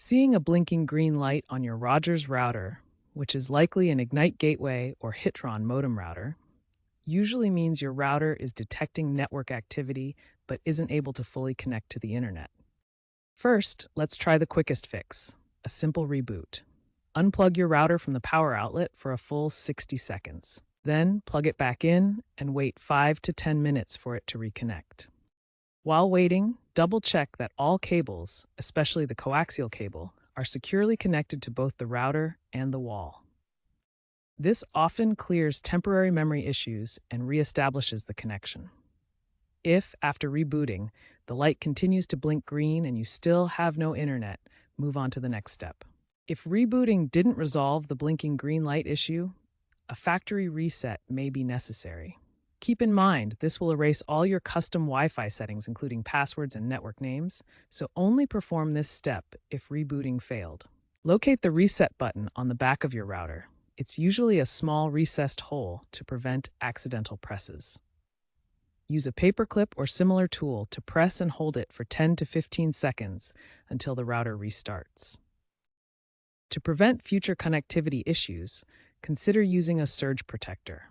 Seeing a blinking green light on your Rogers router, which is likely an Ignite Gateway or Hitron modem router, usually means your router is detecting network activity but isn't able to fully connect to the internet. First, let's try the quickest fix, a simple reboot. Unplug your router from the power outlet for a full 60 seconds. Then plug it back in and wait 5 to 10 minutes for it to reconnect. While waiting, double-check that all cables, especially the coaxial cable, are securely connected to both the router and the wall. This often clears temporary memory issues and reestablishes the connection. If, after rebooting, the light continues to blink green and you still have no internet, move on to the next step. If rebooting didn't resolve the blinking green light issue, a factory reset may be necessary. Keep in mind, this will erase all your custom Wi-Fi settings, including passwords and network names, so only perform this step if rebooting failed. Locate the reset button on the back of your router. It's usually a small recessed hole to prevent accidental presses. Use a paperclip or similar tool to press and hold it for 10 to 15 seconds until the router restarts. To prevent future connectivity issues, consider using a surge protector.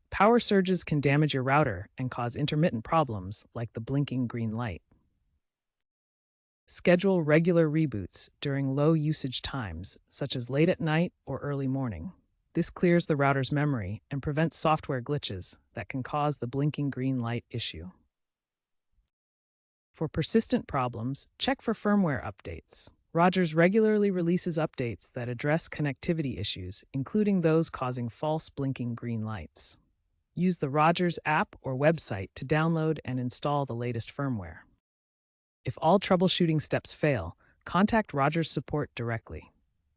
Power surges can damage your router and cause intermittent problems like the blinking green light. Schedule regular reboots during low usage times, such as late at night or early morning. This clears the router's memory and prevents software glitches that can cause the blinking green light issue. For persistent problems, check for firmware updates. Rogers regularly releases updates that address connectivity issues, including those causing false blinking green lights. Use the Rogers app or website to download and install the latest firmware. If all troubleshooting steps fail, contact Rogers support directly.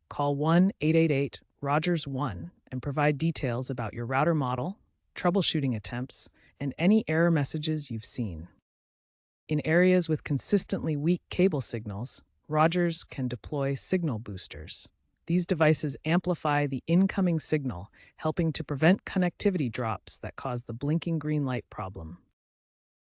Call 1-888-ROGERS-1 and provide details about your router model, troubleshooting attempts, and any error messages you've seen. In areas with consistently weak cable signals, Rogers can deploy signal boosters. These devices amplify the incoming signal, helping to prevent connectivity drops that cause the blinking green light problem.